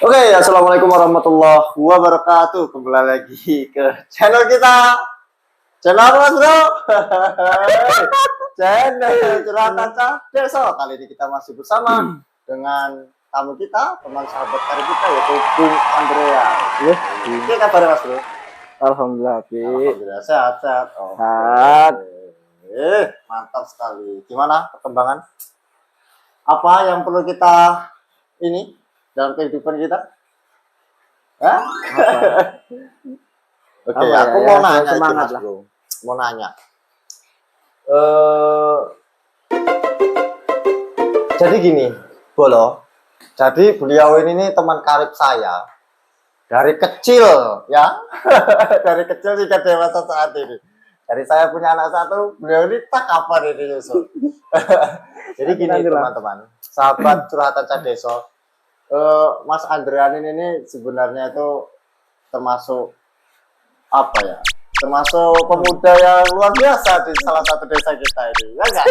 Oke, assalamualaikum warahmatullahi wabarakatuh. Kembali lagi ke channel kita. Channel apa, Mas Bro? Channel Curhatan Desa. Kali ini kita masih bersama dengan tamu kita, teman sahabat karib kita, yaitu Bung Andrea. Ini kabarnya, Mas Bro? Alhamdulillah, Alhamdulillah sehat-sehat. Oh, sehat. Mantap sekali. Gimana perkembangan? Apa yang perlu kita ini dalam kehidupan kita? Hah? Oke, Apa aku ya, mau ya, nanya iki, semangat Mas lah. Bro. Mau nanya. Jadi gini, Bolo. Jadi beliau ini nih teman karib saya dari kecil, ya. Dari kecil hingga dewasa saat ini. Dari saya punya anak satu, beliau ini tak kapan ini Yusuf. Jadi gini teman-teman, sahabat curhatan Cadeso. Mas Andrean ini sebenarnya itu termasuk apa ya? Termasuk pemuda yang luar biasa di salah satu desa kita ini, ya enggak?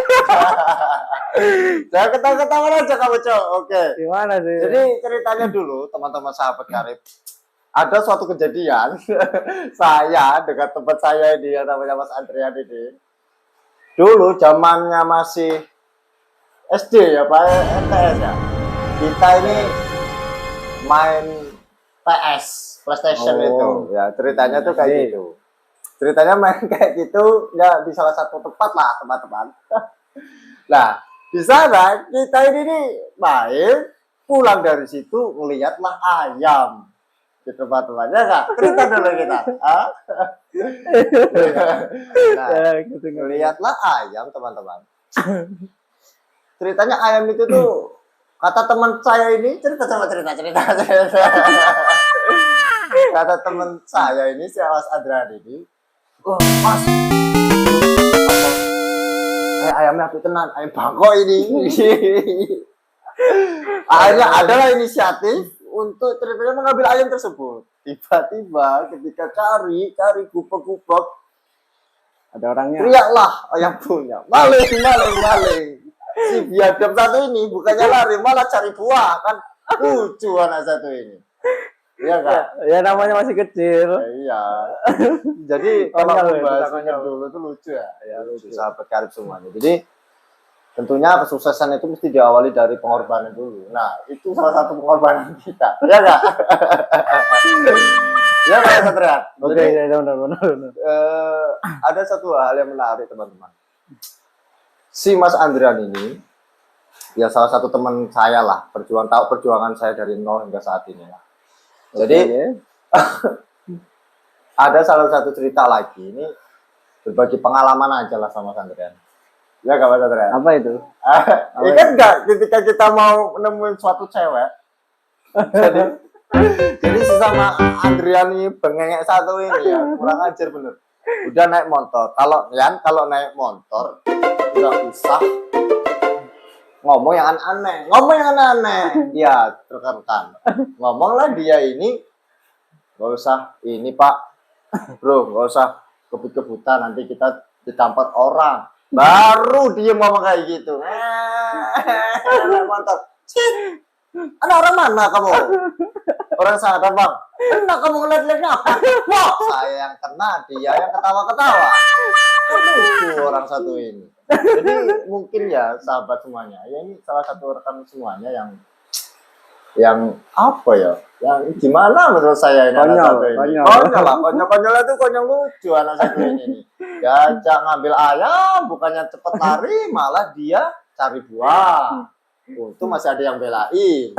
Jangan ketawa-ketawa aja kamu, Cok. Oke. Gimana sih? Jadi ceritanya dulu teman-teman sahabat karib. Ada suatu kejadian saya dekat tempat saya ini yang namanya Mas Andrean ini. Dulu zamannya masih SD ya, Pak, MTS ya. Kita ini main PS, PlayStation itu. Ya, ceritanya tuh kayak gitu. Ceritanya main kayak gitu ya di salah satu tempat lah, teman-teman. Nah, di sana kita ini nih main, pulang dari situ ngelihatlah ayam. Gitu, teman-teman. Ya enggak? Cerita dulu kita. Nah, ngelihatlah ayam, teman-teman. Ceritanya ayam itu tuh kata teman saya ini cerita. Kata teman saya ini si Mas Adrian ini, oh Mas, ayamnya aku tenan, ayam bangkok ini. Akhirnya adalah inisiatif untuk ceritanya mengambil ayam tersebut. Tiba-tiba ketika cari gubek-gubek, Ada orangnya. teriaklah ayam punya, maling. Si biadab satu ini bukannya lari malah cari buah, kan lucu anak satu ini. Iya kak? Ya namanya masih kecil. Iya. Jadi kalau Konyol, membahas konyol. dulu itu lucu ya. Ya lucu sahabat karib semuanya. Jadi tentunya kesuksesan itu mesti diawali dari pengorbanan dulu. Nah itu salah satu pengorbanan kita. Iya kak? Ya kak Satria. Oke, ya benar. Ada satu hal yang menarik teman-teman. Si Mas Andrian ini ya salah satu teman saya lah, perjuangan saya dari nol hingga saat ini lah. Jadi ada salah satu cerita lagi ini, berbagi pengalaman aja lah sama Mas Andrian. Ya gak Mas Andrian? Apa itu? Ingat gak ketika kita mau nemuin suatu cewek, jadi sesama Andrian ini bengengek satu ini ya, kurang ajar bener. Udah naik motor, kalau naik motor nggak usah ngomong yang aneh-aneh. Dia rekan-rekan ngomonglah dia ini nggak usah ini Pak Bro, nggak usah kebut-kebutan, nanti kita ditampar orang. Baru dia ngomong kayak gitu. Naik motor. Anak orang mana kamu? Orang sana bang. Enak kamu ngeliat-liatnya apa? Wah, saya yang kena, dia yang ketawa-ketawa. Lucu orang satu ini. Jadi mungkin ya sahabat semuanya, ya ini salah satu rekan semuanya yang apa ya? Yang gimana menurut saya ini anak satu ini? Konyol itu konyol lucu anak satu ini. Diajak ngambil ayam, bukannya cepet lari, malah dia cari buah. Untung masih ada yang belain.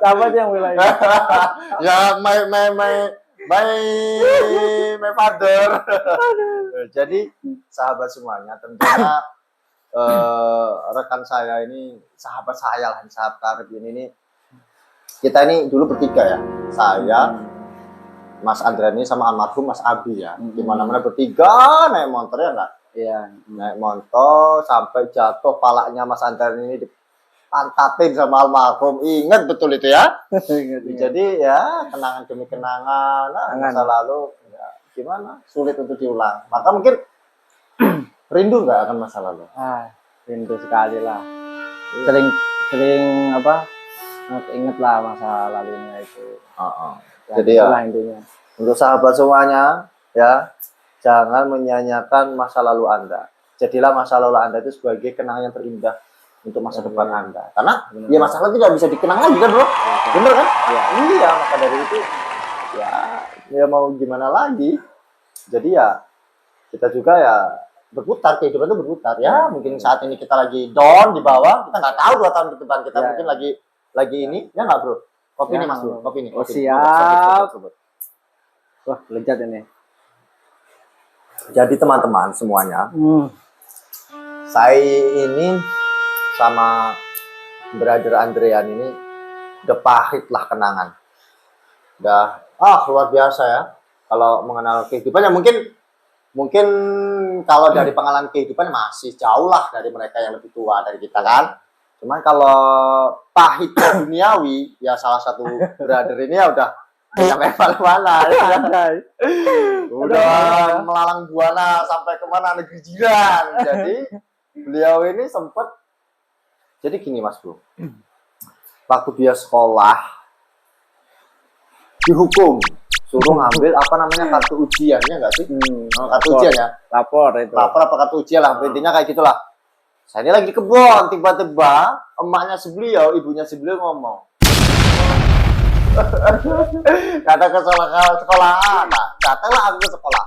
Siapa sih yang belain? Ya my father. Jadi sahabat semuanya tentunya rekan saya ini, sahabat saya lah, sahabat karib ini nih. Kita ini dulu bertiga ya. Saya, Mas Andrian ini sama almarhum Mas Abi ya. Dimana-mana bertiga naik motor ya enggak? Iya, naik motor sampai jatuh palanya Mas Andrian ini dipantatin sama almarhum. Ingat betul itu ya? Jadi ya kenangan demi kenangan, masa lalu ya, gimana? Sulit untuk diulang. Maka mungkin rindu nggak akan masa lalu? Rindu sekali lah. Sering apa? inget lah masa lalunya itu. Ya, Jadi ya, itulah intinya. untuk sahabat semuanya, ya, jangan menyanyiakan masa lalu Anda. Jadilah masa lalu Anda itu sebagai kenangan yang terindah untuk masa depan Anda. Karena ya masa lalu tidak bisa dikenang lagi kan, Bro? Bener kan? Iya, maka dari itu ya mau gimana lagi? Jadi ya kita juga ya berputar, kehidupan itu berputar ya. Mungkin saat ini kita lagi down di bawah, kita nggak tahu 2 tahun ke depan kita mungkin lagi ini, ya nggak, Bro? Kopi nih, Mas Bro. Kopi nih. Oh, Kopi. siap. Sebut. Wah, lezat ini. Jadi teman-teman semuanya, saya ini sama brother Andrean ini udah pahit lah kenangan. Udah luar biasa ya. Kalau mengenal kehidupannya mungkin kalau dari pengalaman kehidupan masih jauh lah dari mereka yang lebih tua dari kita kan. Cuman kalau pahitnya duniawi, ya salah satu brother ini ya udah sampai mana ya. Udah melalang buana sampai kemana negeri jiran. Jadi beliau ini sempat jadi gini, Mas Bro. Waktu dia sekolah dihukum, suruh ngambil apa namanya kartu ujiannya nggak sih? Kartu ujian ya? Lapor itu. Lapor apa kartu ujian lah, intinya kayak gitulah. Saya ini lagi di kebun, tiba-tiba emaknya si beliau, ibunya si beliau ngomong, kata ke sekolah, datanglah aku ke sekolah.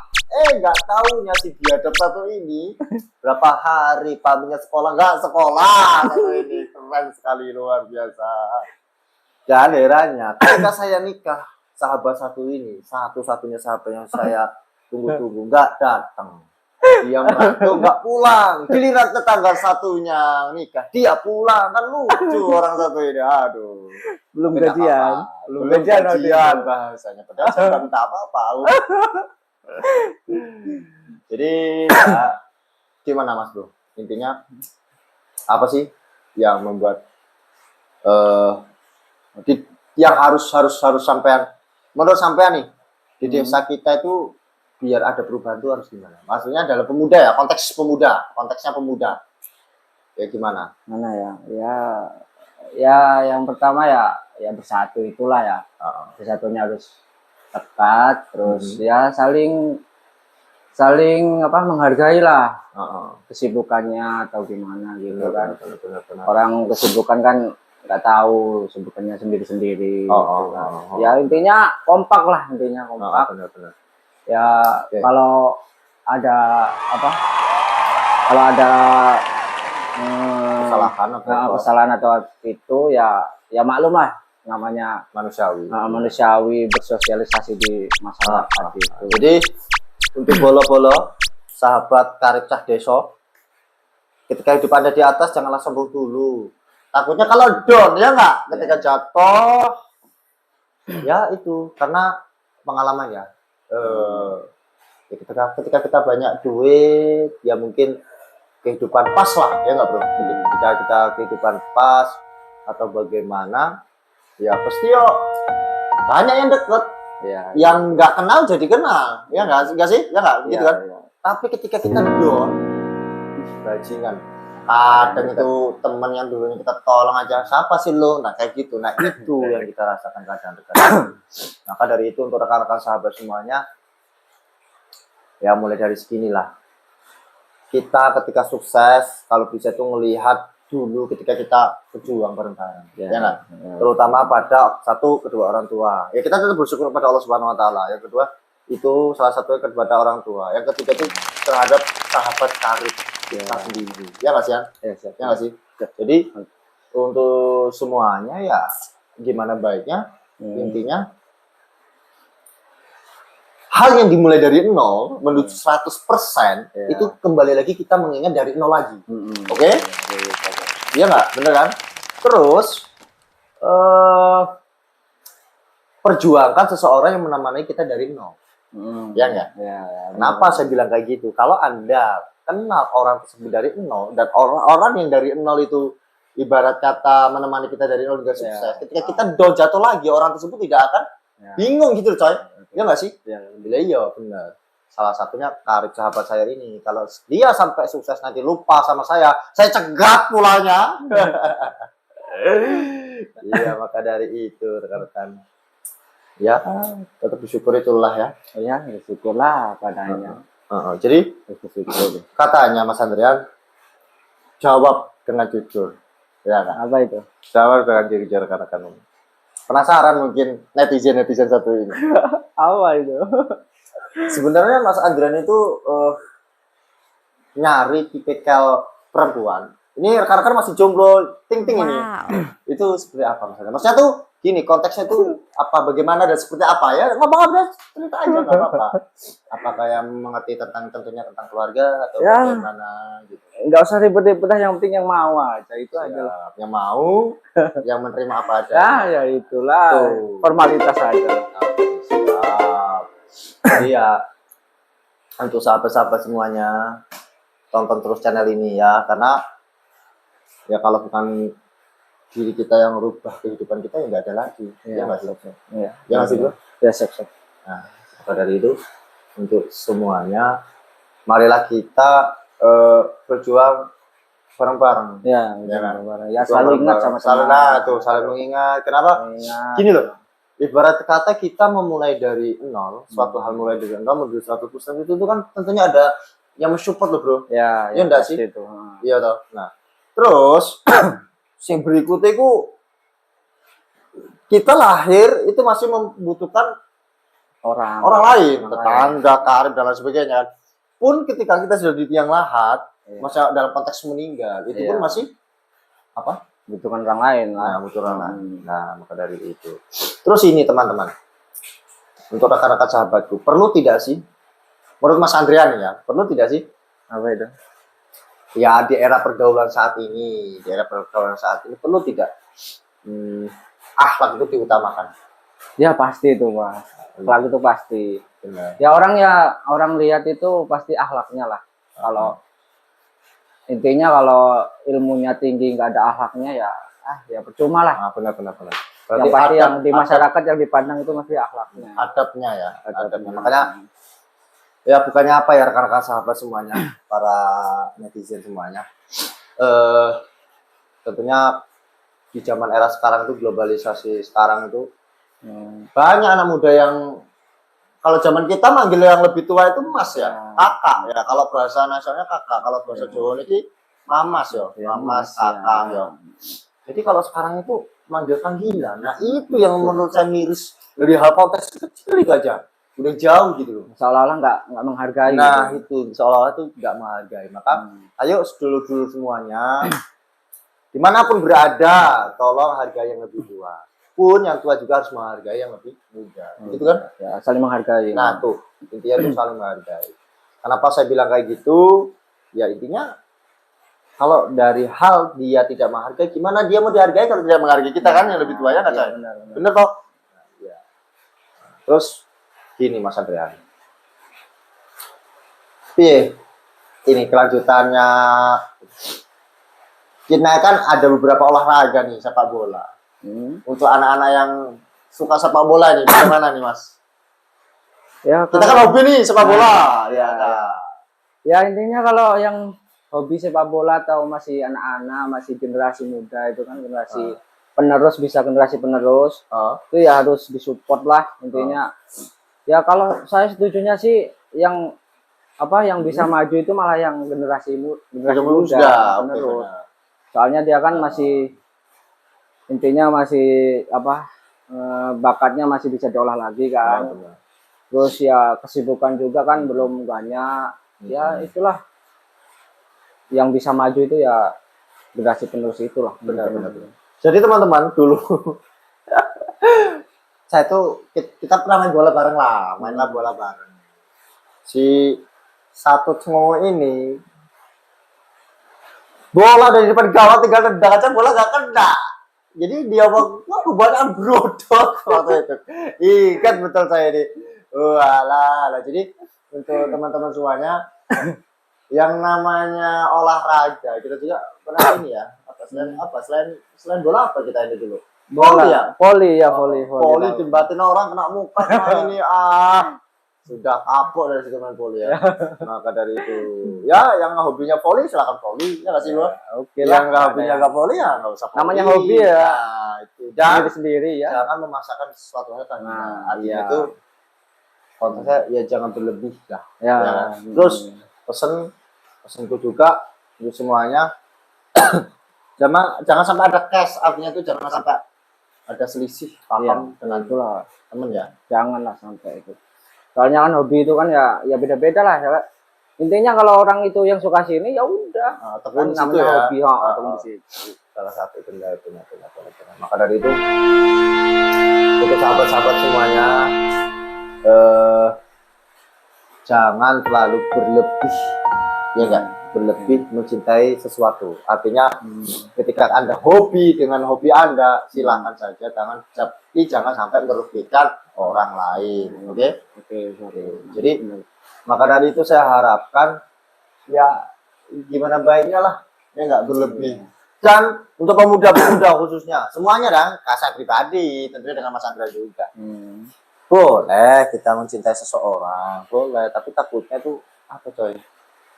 Nggak taunya si biadab satu ini berapa hari paminya sekolah nggak sekolah satu ini. Keren sekali, luar biasa. Dan herannya ketika saya nikah, sahabat satu ini, satu-satunya sahabat yang saya tunggu-tunggu nggak datang. Dia merantau nggak pulang. Giliran tetangga satunya nikah, dia pulang. Kan lucu orang satu ini. Aduh. Belum gajian. Belum gajian bahasanya. Padahal saya nggak minta apa-apa. Jadi ya, gimana Mas Bro? Intinya apa sih yang membuat yang harus sampean, menurut sampean nih di desa kita itu biar ada perubahan itu harus gimana? Maksudnya adalah pemuda ya, konteksnya pemuda. Ya gimana? Mana ya? Ya yang pertama ya bersatu itulah ya. Bersatunya harus tepat, terus ya saling menghargai lah kesibukannya atau gimana gitu kan. Benar. Orang kesibukan kan nggak tahu kesibukannya sendiri-sendiri. Ya intinya kompak lah, kompak. Benar. Ya kalau ada kesalahan atau itu ya maklum lah, namanya manusiawi bersosialisasi di masyarakat itu. Jadi untuk bolo-bolo sahabat karib cah deso, ketika hidup Anda di atas janganlah sombong dulu. Takutnya kalau down ya nggak, ketika jatuh ya itu karena pengalaman ya. Ketika kita banyak duit ya mungkin kehidupan pas lah ya nggak Bro. Ketika kita kehidupan pas atau bagaimana ya pasti banyak yang deket yang nggak kenal jadi kenal ya nggak sih ya nggak gitu kan. Tapi ketika kita down bajingan kadang itu teman yang dulunya kita tolong aja, siapa sih lo, nah kayak gitu. Nah itu yang kita rasakan kadang-kadang. Maka dari itu untuk rekan-rekan sahabat semuanya ya mulai dari seginilah kita ketika sukses kalau bisa tuh ngelihat dulu ketika kita berjuang bareng-bareng ya nggak? Terutama pada satu kedua orang tua ya, kita tetap bersyukur kepada Allah Subhanahu Wa Taala. Yang kedua itu salah satunya kepada orang tua, yang ketiga itu terhadap sahabat karib kita sendiri ya nggak sih ya nggak sih. Jadi untuk semuanya ya gimana baiknya intinya hal yang dimulai dari 0 menuju 100% itu kembali lagi kita mengingat dari 0 lagi. Oke? Iya nggak? Bener kan? Terus perjuangkan seseorang yang menemani kita dari 0. Ya nggak? Kenapa saya bilang kayak gitu? Kalau Anda kenal orang tersebut dari 0 dan orang yang dari 0 itu ibarat kata menemani kita dari 0 juga sukses. Ketika kita down jatuh lagi, orang tersebut tidak akan bingung gitu coy. Ya nggak sih? Iya benar. Salah satunya karib sahabat saya ini. Kalau dia sampai sukses nanti lupa sama saya cegat pulangnya. Iya, maka dari itu rekan-rekan. Ya, tetap bersyukur itulah ya. Ya, syukurlah padanya. Jadi Bersyukur. katanya Mas Andrian, jawab dengan jujur. Ya kan? Apa itu? Jawab dengan jujur rekan-rekan. Penasaran mungkin netizen satu ini. Apa itu? Sebenarnya Mas Andrian itu nyari tipikal perempuan. Ini rekan-rekan masih jomblo ting-ting ini. Itu seperti apa Mas Andrian? Maksudnya tuh gini, konteksnya tuh apa, bagaimana dan seperti apa ya? Ngomong aja, cerita aja nggak apa-apa. Apakah yang mengerti tentunya tentang keluarga atau Ya. bagaimana gitu. Enggak usah ribet-ribet, yang penting yang mau aja itu aja lah. Yang mau, yang menerima apa aja. Ya itulah. Tuh. Formalitas aja. Oke, siap. Jadi ya untuk sahabat-sahabat semuanya, tonton terus channel ini ya, karena ya kalau bukan diri kita yang merubah kehidupan kita ya nggak ada lagi. Ya nggak sih? Iya. Ya nggak sih bro? Ya siap. Nah, maka dari itu untuk semuanya, marilah kita berjuang bareng-bareng. Ya, Ya kan? ya selalu ingat sama-sama. Saling mengingat. Kenapa? Ingat. Gini loh, ibarat kata kita memulai dari nol, suatu hal mulai dari nol menuju 100% itu kan tentunya ada yang mensupport loh bro. Ya, Iya enggak pasti sih? itu. Iya toh. Nah, terus yang berikutnya itu kita lahir itu masih membutuhkan Orang lain, lain. tetangga, karib dan lain sebagainya. Pun ketika kita sudah di tiang lahat, Iya. masa dalam konteks meninggal, itu Iya. pun masih apa? Butuhkan orang lain lah. Nah, butuh orang lain. Nah, maka dari itu. Terus ini teman-teman, untuk rekan-rekan sahabatku, perlu tidak sih? Menurut Mas Andrian ya, perlu tidak sih? Apa itu? Ya di era pergaulan saat ini, perlu tidak akhlak itu diutamakan? Ya pasti itu Mas. Akhlak itu pasti. Benar. Ya orang lihat itu pasti akhlaknya lah. Kalau intinya kalau ilmunya tinggi nggak ada akhlaknya ya percuma lah. Nah, benar. Yang pasti yang di masyarakat yang dipandang itu mesti akhlaknya. Adabnya ya, adabnya. Makanya ya bukannya apa ya rekan-rekan sahabat semuanya, para netizen semuanya. Tentunya di zaman era sekarang itu, globalisasi sekarang itu banyak anak muda yang kalau zaman kita manggil yang lebih tua itu mas ya, kakak ya. Kalau bahasa nasionalnya kakak, kalau bahasa Jawa ini mamas ya, mamas, kakak ya. Jadi kalau sekarang itu manggil panggilan, nah itu yang menurut saya miris dari hal konteks kecil itu aja, udah jauh gitu loh. Seolah-olah nggak menghargai. Nah gitu. itu seolah-olah itu nggak menghargai. Maka ayo dulu semuanya, dimanapun berada, tolong hargai yang lebih tua. Pun yang tua juga harus menghargai yang lebih muda, gitu kan? Ya, saling menghargai. Nah tuh intinya tuh saling menghargai. Kenapa saya bilang kayak gitu? Ya intinya kalau dari hal dia tidak menghargai, gimana dia mau dihargai kalau tidak menghargai kita kan yang lebih tua ya nggak saya? Bener toh? Ya. Terus gini Mas Andrian, ini kelanjutannya, kita kan ada beberapa olahraga nih, sepak bola. Untuk anak-anak yang suka sepak bola nih, bagaimana nih Mas? Ya, Kita kan hobi nih sepak bola. Ya intinya kalau yang hobi sepak bola atau masih anak-anak, masih generasi muda itu kan generasi penerus, bisa generasi penerus, itu ya harus disupport lah intinya. Ya kalau saya setujunya sih yang bisa maju itu malah yang generasi muda penerus. Soalnya dia kan masih intinya masih bakatnya masih bisa diolah lagi kan. Terus ya kesibukan juga kan belum banyak. Ya itulah yang bisa maju itu ya generasi penerus itulah. Benar. Jadi teman-teman dulu saya tuh kita pernah main bola bareng lah, mainlah bola bareng. Si satu cowok ini bola dari depan gawang tinggal tendang aja bola gak kena. Jadi dia mau buat brodok waktu itu. Ingat betul saya ini. Walah. Jadi untuk teman-teman semuanya yang namanya olahraga kita juga pernah ini ya. Selain bola apa kita ini dulu? Voli. Voli jembatin orang kena muka kena ini sudah kapok dari situ main volley ya. Maka dari itu, ya yang hobinya volley silakan volley, ya nggak sih bro? Oke Yang lah, nggak hobinya nggak volley ya nggak usah volley. Namanya hobi ya. Nah, itu. Dan sendiri ya. jangan memaksakan sesuatu hal kan. Nah, Artinya iya. itu konteksnya ya jangan berlebih lah. Ya. kan? Terus pesenku juga untuk semuanya jangan sampai ada cash, artinya itu jangan sampai ada selisih paham dengan itulah. temen ya. Janganlah sampai itu. Soalnya kan hobi itu kan ya beda-beda lah ya. Intinya kalau orang itu yang suka sini ya udah. Tekun Kan situ namanya ya. hobi, tekun di situ. Salah satu benar. Maka dari itu untuk sahabat-sahabat semuanya jangan terlalu berlebih, ya enggak? Berlebih mencintai sesuatu. Artinya ketika Anda hobi dengan hobi Anda, silakan saja, jangan sampai merugikan orang lain. Oke? Jadi maka dari itu saya harapkan ya gimana baiknya lah, ya enggak berlebih. Dan untuk pemuda-pemuda khususnya, semuanya dan saya pribadi, tentunya dengan Mas Andra juga. Boleh kita mencintai seseorang, boleh, tapi takutnya tuh apa coy?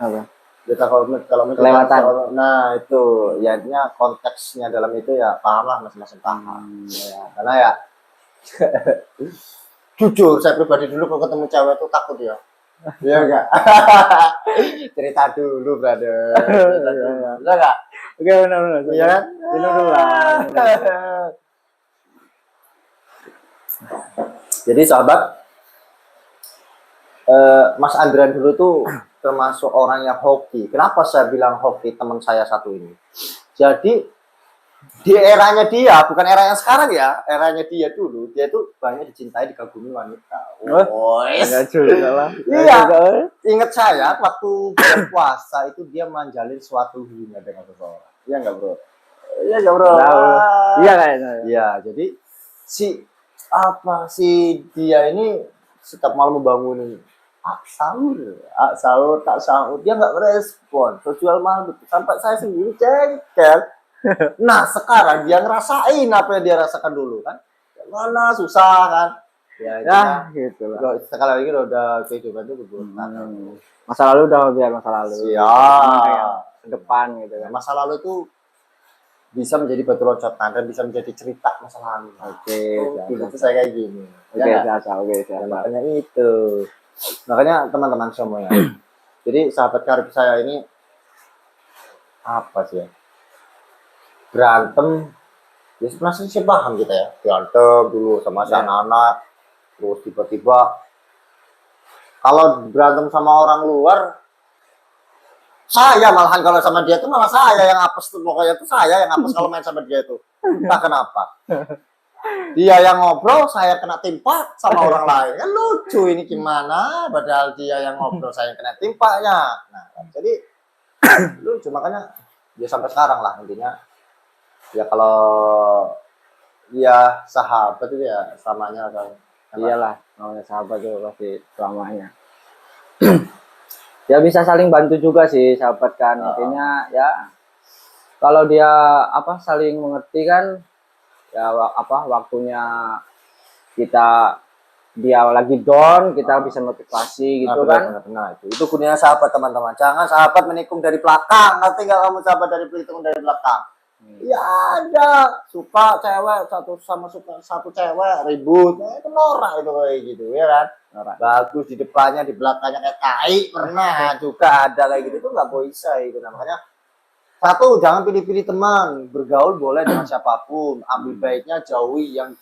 Apa? Kita kalau mencintai seseorang, nah itu ya intinya konteksnya dalam itu ya paham lah, masing-masing paham. Ya, karena ya jujur saya pribadi dulu kalau ketemu cewek tuh takut ya. Iya enggak? Cerita dulu, brother. Cerita dulu. Bisa enggak? Oke, benar. Iya kan? Minum dulu lah. Jadi sahabat, Mas Andrian dulu tuh termasuk orang yang hoki. Kenapa saya bilang hoki teman saya satu ini? Jadi di eranya dia, bukan era yang sekarang ya, eranya dia dulu, dia tuh banyak dicintai, dikagumi wanita. Enggak juga lah. Iya. Ingat saya waktu bulan puasa itu dia manjalin suatu hubungan dengan seseorang. Iya enggak, Bro? Iya enggak, Bro? Iya kayaknya. Iya, jadi si dia ini setiap malam membangunin sahur tak sahur, dia nggak merespon, terjual mahal betul sampai saya sendiri jengkel. Nah sekarang dia ngerasain apa yang dia rasakan dulu kan, mana susah kan ya gitu lah. sekali lagi udah kehidupan itu Masa lalu udah biar masa lalu ya ke depan gitu kan. Masa lalu itu bisa menjadi batu loncatan dan bisa menjadi cerita masa lalu. Itu saya kayak gini. Makanya itu. Makanya teman-teman semuanya. Jadi sahabat karib saya ini apa sih ya? Berantem. Ya sebenarnya sih paham kita ya. Berantem dulu sama si anak-anak. Terus tiba-tiba kalau berantem sama orang luar, saya malahan kalau sama dia itu malah saya yang apes tuh, pokoknya tuh saya yang apes kalau main sama dia itu. Entah kenapa. Dia yang ngobrol, saya kena timpa sama orang lain. Kan lucu ini gimana, padahal dia yang ngobrol, saya kena timpanya. Nah, jadi lucu, makanya dia sampai sekarang lah intinya. Ya kalau dia sahabat itu ya samanya kan. Iyalah, namanya sahabat itu pasti selamanya. Ya bisa saling bantu juga sih sahabat kan. Intinya ya kalau dia saling mengerti kan, ya waktunya dia lagi down, kita bisa motivasi gitu kan. Nah, itu gunanya sahabat teman-teman. Jangan sahabat menikung dari belakang. Nanti nggak kamu sahabat dari belakang. Ya ada suka cewek satu cewek ribut, itu norak itu kayak gitu ya kan. Bagus di depannya, di belakangnya kayak tai, pernah juga ada kayak gitu. Itu nggak bisa itu namanya. Satu, jangan pilih-pilih teman, bergaul boleh dengan siapapun, ambil baiknya jauhi, yang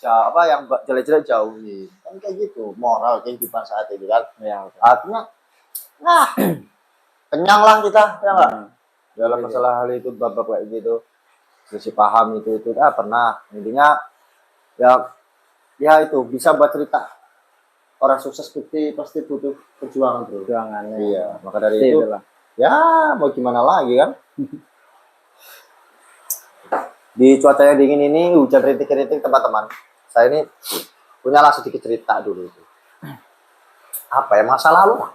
jelek-jelek jauhi. Kan kayak gitu, moral kehidupan saat ini kan. Ya, artinya, kenyang lah kita, ya nggak? Dalam masalah hal itu, babak kayak gitu, sisi paham itu pernah. Intinya, ya itu bisa buat cerita. Orang sukses pasti butuh perjuangan, bro. Iya, maka dari itu, ya mau gimana lagi kan? Di cuaca yang dingin ini, hujan rintik-rintik teman-teman. Saya ini punyalah sedikit cerita dulu itu. Apa ya, masa lalu lah.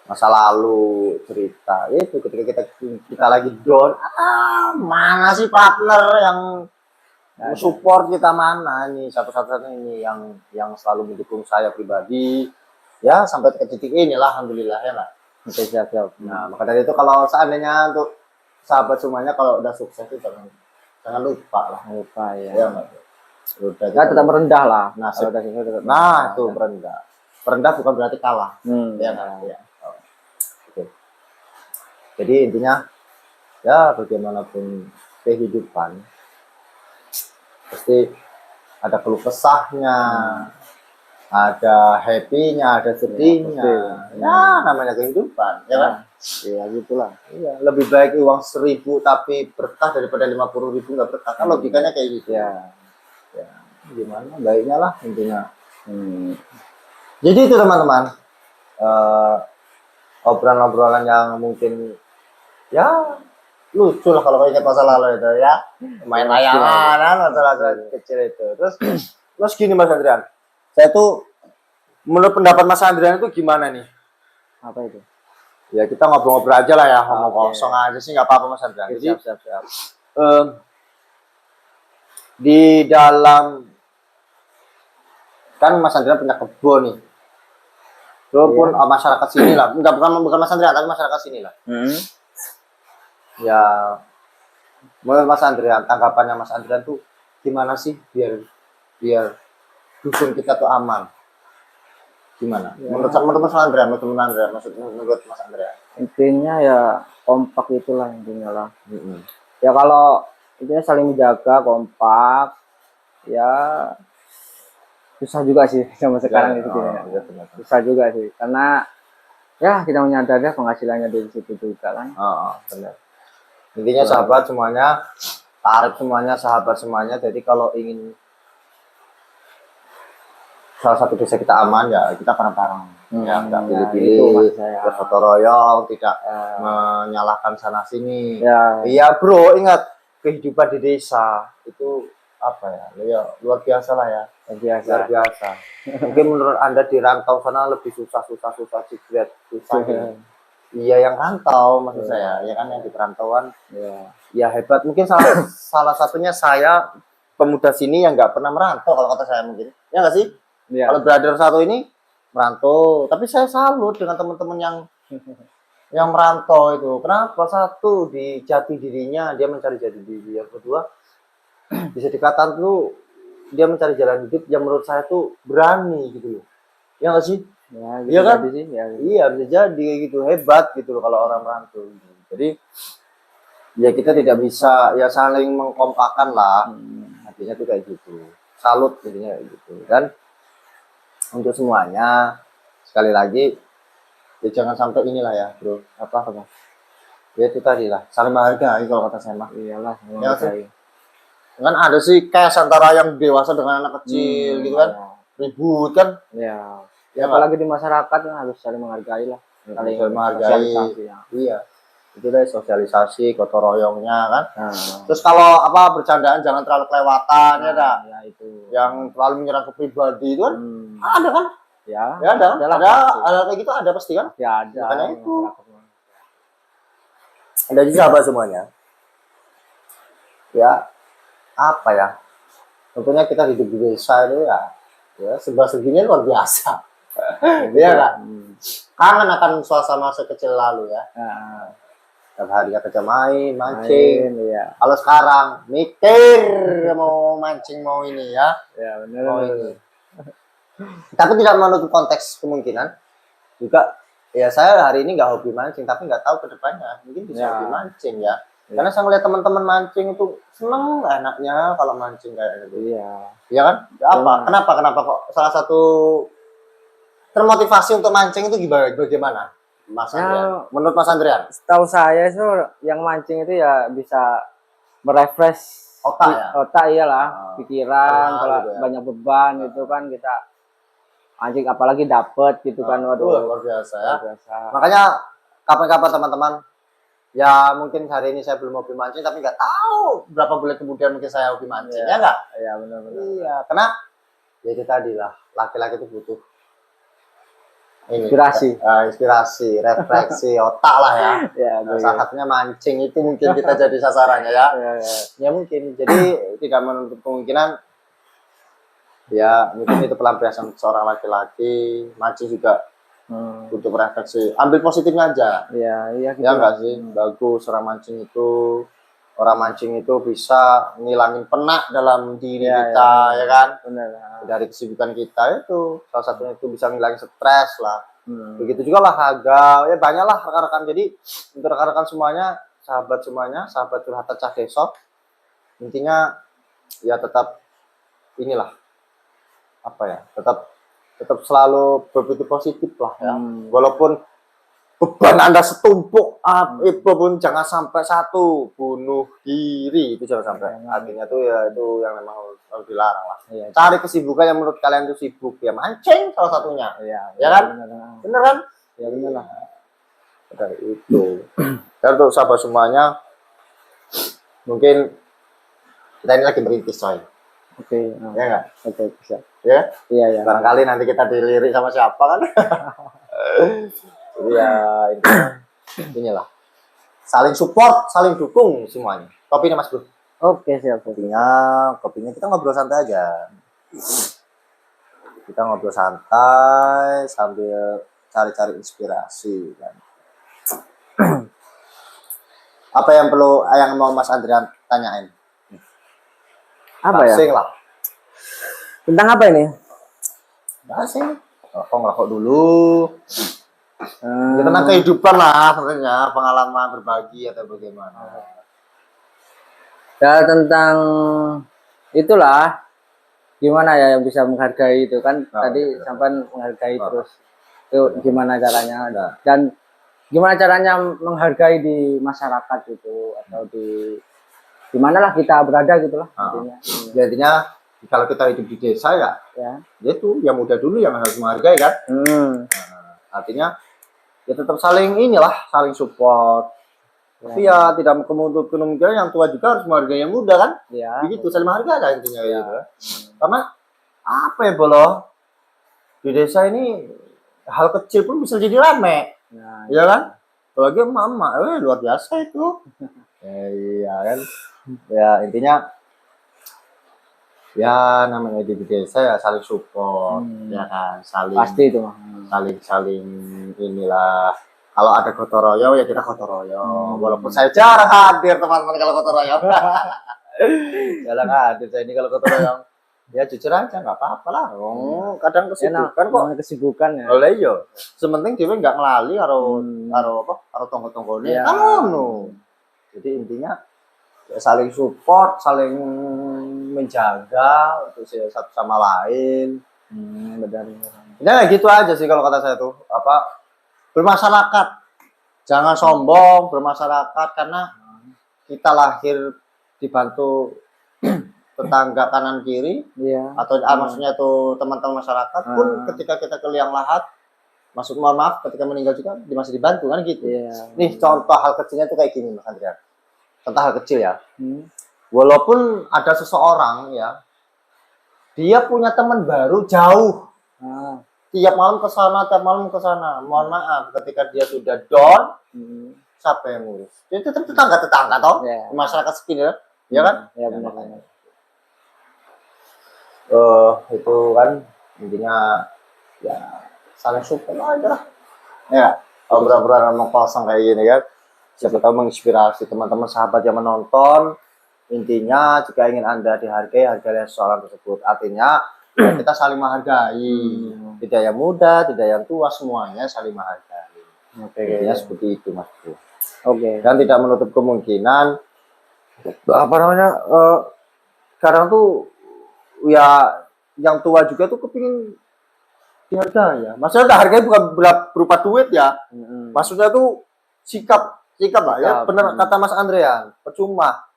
Masa lalu cerita. Itu ketika kita lagi down, mana sih partner yang support kita, mana nih satu-satunya ini yang selalu mendukung saya pribadi. ya sampai ke titik inilah, alhamdulillah ya nggak. Oke, siap. Nah, maka dari itu kalau seandainya untuk sahabat semuanya kalau udah sukses itu jangan lupa lah. Lupa ya. Ya nggak. Udah Ya tetap merendah lah. Nasib. Kalau udah sukses tetap Nah, itu merendah. merendah. Merendah bukan berarti kalah. Ya nggak? Ya. Ya. Oh. Oke. Jadi intinya ya bagaimanapun kehidupan pasti ada keluh kesahnya, ada happy-nya, ada sedihnya. Ya, namanya kehidupan, ya kan? Iya, gitulah. Iya, lebih baik uang 1.000 tapi berkah daripada 50.000 nggak berkah. Kan logikanya kayak gitu. Ya. Ya, gimana? Baiknya lah intinya. Jadi itu teman-teman, obrolan-obrolan yang mungkin ya lucu lah kalau ingat masa lalu itu ya, main layangan masalah kecil itu. Terus gini Mas Andrian, saya tuh menurut pendapat Mas Andrian itu gimana nih? Apa itu? Ya kita ngobrol-ngobrol aja lah ya, ngomong Oke. kosong aja sih nggak apa-apa Mas Andrian. Jadi Siap. di dalam kan Mas Andrian punya kebun nih. Walaupun masyarakat sini lah, bukan Mas Andrian tapi masyarakat sini lah. Ya, menurut Mas Andrian, tanggapannya Mas Andrian tuh gimana sih biar dusun kita tuh aman? Gimana? Ya. Menurut Mas Andrian, menurut Mas Andrian. Intinya ya kompak itulah intinya lah. Ya kalau intinya saling menjaga, kompak, ya susah juga sih sama sekarang itu ya. Susah juga sih karena ya kita menyadari penghasilannya dari situ juga kan. Benar. Intinya sahabat semuanya, tarik semuanya, sahabat semuanya. Jadi kalau ingin salah satu desa kita aman ya kita bareng-bareng. Ya nggak pilih-pilih, bergotong royong, tidak menyalahkan sana sini. Iya bro, ingat kehidupan di desa itu apa ya? Ya luar biasa lah ya. Luar biasa. Mungkin menurut Anda di rantau sana lebih susah jigret, susah. Iya yang rantau maksud saya, ya kan yang di perantauan. Ya hebat. Mungkin salah satunya saya pemuda sini yang nggak pernah merantau kalau kata saya mungkin. Ya nggak sih? Kalau brother satu ini merantau, tapi saya salut dengan teman-teman yang merantau itu. Kenapa? Satu di jati dirinya dia mencari jati diri. Yang kedua bisa dikatakan tuh dia mencari jalan hidup yang menurut saya tuh berani gitu loh. Ya nggak sih? Iya kan? Iya bisa jadi kayak gitu, hebat gitu loh kalau orang merantau. Jadi ya kita tidak bisa ya saling mengkompakan lah. Artinya tuh kayak gitu. Salut jadinya kayak gitu. Dan untuk semuanya sekali lagi ya jangan sampai inilah ya bro, apa ya itu tadi lah saling menghargai kalau kata saya mah. Iyalah menghargai. Kan ada sih cash antara yang dewasa dengan anak kecil gitu kan, ribut kan. Ya apalagi di masyarakat kan harus saling menghargai lah, saling menghargai. Iya itu deh sosialisasi gotong royongnya kan. Terus kalau apa bercandaan jangan terlalu kelewatan ya dah. Ya itu yang terlalu menyerang ke pribadi itu kan ada kan. Ya ada kayak gitu ada pasti kan. Ya ada. Makanya itu ada juga sahabat semuanya ya apa ya, tentunya kita hidup di desa itu ya serba serbinya luar biasa. Iya kan? Kangen akan suasana sekecil lalu ya. Tiap hari kerja mancing. Kalau sekarang mikir mau mancing mau ini ya. Ya benar. Mau ini. Tapi tidak menutup konteks kemungkinan juga ya saya hari ini nggak hobi mancing tapi nggak tahu kedepannya mungkin bisa hobi mancing ya. Karena saya ngeliat teman-teman mancing itu seneng enaknya kalau mancing kayak gitu. Iya kan? Apa? Kenapa kok salah satu termotivasi untuk mancing itu bagaimana? Mas Andrian. Menurut Mas Andrian? Setahu saya itu yang mancing itu ya bisa merefresh otak iyalah, pikiran kalau banyak beban gitu kan kita mancing apalagi dapet gitu kan. Waduh luar biasa ya. Makanya kapan-kapan teman-teman ya mungkin hari ini saya belum hobi mancing tapi nggak tahu berapa bulan kemudian mungkin saya hobi mancing ya nggak? Iya benar-benar. Iya karena ya itu tadi lah laki-laki itu butuh inspirasi, refleksi otak lah ya. Salah satunya mancing itu mungkin kita jadi sasarannya ya. Ya mungkin jadi tidak menutup kemungkinan Ya mungkin itu pelampiasan seorang laki-laki. Mancing juga untuk refleksi, ambil positifnya aja. Iya gitu Ya lah. enggak sih, bagus orang mancing itu bisa ngilangin penat dalam diri Iya, kita, iya. ya kan? Benar. Dari kesibukan kita itu salah satunya itu bisa ngilangin stres lah. Hmm. Begitu juga olahraga, ya banyak lah rekan-rekan. Jadi untuk rekan-rekan semuanya, sahabat curhatan Cah Desok, intinya ya tetap inilah apa ya, tetap selalu berpikir positif lah ya. Walaupun beban Anda setumpuk itu pun jangan sampai satu bunuh diri, itu jangan sampai. Artinya tuh ya itu yang memang harus dilarang lah. Iya. Cari kesibukan yang menurut kalian itu sibuk, ya mancing salah satunya. Iya. Ya kan? Benar. Bener kan? Ya benar lah. Dari itu. Dan untuk sahabat semuanya, mungkin kita ini lagi merintis coy. Oke. Ya enggak? Oke, bisa. Ya? Iya. Barangkali nanti kita dilirik sama siapa kan? Jadi ya inilah. Saling support, saling dukung semuanya. Kopinya Mas Bro. Oke, siap. Kopinya kita ngobrol santai aja. Kita ngobrol santai sambil cari-cari inspirasi kan. Apa yang mau Mas Andrian tanyain? Apa ya? Asing lah. Tentang apa ini? Asing. Ngerokok dulu. Ya, tentang kehidupan lah sebenarnya, pengalaman berbagi atau bagaimana. Ya tentang itulah gimana ya yang bisa menghargai itu kan tadi sampai menghargai terus itu gimana caranya dan gimana caranya menghargai di masyarakat gitu atau di gimana lah kita berada gitulah intinya. Intinya kalau kita hidup di desa ya itu yang muda dulu yang harus menghargai kan. Artinya ya tetap saling saling support. Tapi ya tidak kemungkinan yang tua juga harus menghargai yang muda kan. Begitu saling menghargai lah intinya gitu. Karena apa ya bolo di desa ini hal kecil pun bisa jadi rame. Ya kan? Apalagi mama, luar biasa itu. Iya kan. Ya intinya ya namanya di desa ya saling support, ya kan, pasti itu saling inilah. Kalau ada gotong royong ya kita gotong royong. Walaupun saya jarang hadir teman-teman kalau gotong royong. Jarang hadir saya ini kalau gotong royong. Ya jujur aja nggak apa-apa lah. Kadang kesibukan kok. Kesibukan ya. Oleh yo. Sementing dia nggak ngelali karo tonggo-tonggone. Kan ngono. Jadi intinya ya saling support, saling menjaga untuk satu sama lain. Benar. Ya gitu aja sih kalau kata saya tuh. Bermasyarakat. Jangan sombong, bermasyarakat karena kita lahir dibantu tetangga kanan kiri atau maksudnya tuh teman-teman masyarakat pun ketika kita ke liang lahat mohon maaf ketika meninggal juga masih dibantu kan gitu. Nih contoh hal kecilnya tuh kayak gini Mas Andrian. Contoh hal kecil ya. Walaupun ada seseorang ya, dia punya teman baru jauh. Tiap malam ke sana. Mohon maaf, ketika dia sudah down, siapa yang ngurus? Itu tetangga toh, masyarakat sekitar, ya kan? Ya benar. Itu kan intinya ya saling support aja lah. Ya, obrolan ngomong kosong kayak gini kan. Siapa tahu menginspirasi teman-teman sahabat yang menonton. Intinya jika ingin Anda dihargai, hargailah seseorang tersebut. Artinya kita saling menghargai. Tidak yang muda, tidak yang tua, semuanya saling menghargai. Intinya seperti itu Mas Bro. Dan tidak menutup kemungkinan sekarang tuh ya yang tua juga tuh kepingin dihargai ya. Maksudnya harganya bukan berupa duit ya. Maksudnya tuh sikap lah ya. Benar kata Mas Andrian, percuma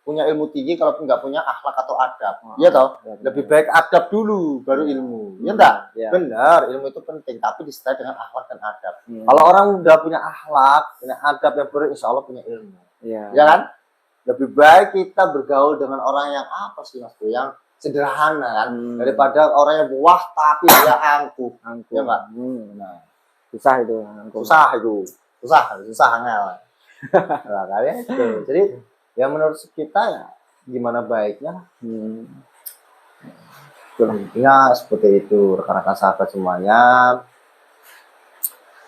punya ilmu tinggi kalau nggak punya akhlak atau adab. Iya toh? Lebih baik adab dulu baru ilmu. Ya enggak? Benar, ilmu itu penting tapi disertai dengan akhlak dan adab. Kalau orang udah punya akhlak, punya adab yang insya Allah punya ilmu. Ya kan? Lebih baik kita bergaul dengan orang yang apa sih Mas Bro? Yang sederhana kan daripada orang yang buah tapi dia angkuh. Ya enggak? Susah itu. Susah angel. Nah, kalian itu. Jadi ya menurut kita ya gimana baiknya Intinya seperti itu, rekan-rekan sahabat semuanya.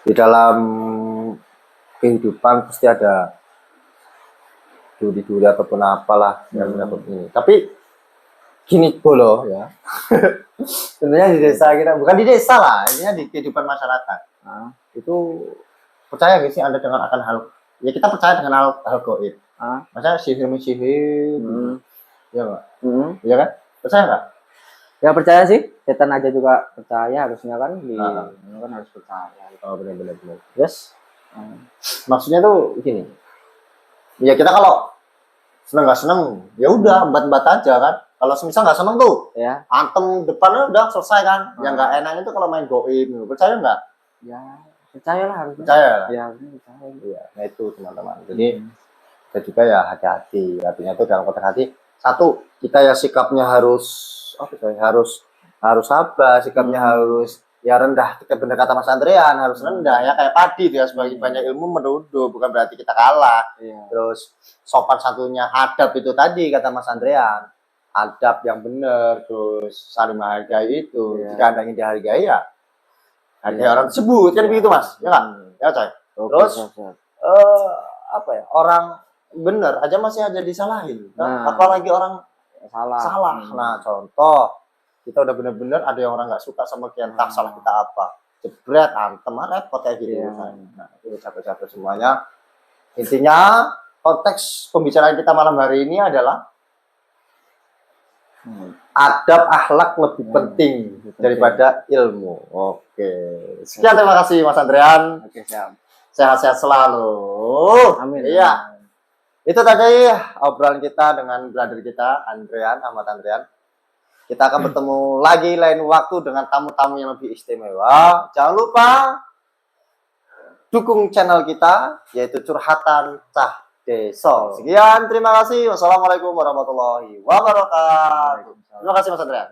Di dalam kehidupan pasti ada duri-duri ataupun apalah yang dapat ini. Tapi gini bolo ya. Tentunya di desa kita, bukan di desa lah, ini di kehidupan masyarakat. Ah, Itu percaya gak sih Anda dengan akan hal, ya kita percaya dengan hal goib. Maksudnya sihir-sihir, ya enggak? Iya kan? Percaya nggak? ya percaya sih, setan aja juga percaya harusnya kan kan harus percaya. Oh benar-benar. Yes. Maksudnya tuh gini, ya kita kalau seneng nggak seneng, ya udah bat-bat aja kan. Kalau semisal nggak seneng tuh, Ya, antem depannya udah selesai kan. Yang nggak enak itu kalau main goib, percaya nggak? ya percayalah harusnya. Percaya lah. Ya, harusnya percaya. Iya, nah itu teman-teman. Jadi kita juga ya hati-hati. Artinya tuh dalam konteks hati, satu kita ya sikapnya harus apa ya, harus sabar, sikapnya harus ya rendah. Bener kata Mas Andrean, harus rendah ya kayak padi dia sebagai banyak ilmu menunduk, bukan berarti kita kalah. Iya. Terus sopan satunya adab itu tadi kata Mas Andrean, adab yang benar, terus saling menghargai itu. Iya. Jika Anda ingin dihargai ya hargai orang tersebut kan begitu Mas, ya nggak? Ya coy. Oke, Terus siap. apa ya, orang bener aja masih aja disalahin kan? Nah. Apalagi orang Salah. salah. Nah contoh kita udah bener-bener ada yang orang nggak suka sama kita, entah salah kita apa, jebret antem repot kayak gitu. Iya. Nah itu capek-capek semuanya. Intinya konteks pembicaraan kita malam hari ini adalah adab akhlak lebih penting daripada ilmu. Oke. Sekian, terima kasih Mas Andrean. Oke, siap. Sehat-sehat selalu. Amin. Iya. Itu tadi obrolan kita dengan brother kita Andrean, Ahmad Andrean. Kita akan bertemu lagi lain waktu dengan tamu-tamu yang lebih istimewa. Jangan lupa dukung channel kita yaitu Curhatan Cah Desa. Sekian, terima kasih. Wassalamualaikum warahmatullahi wabarakatuh. Terima kasih Mas Andrean.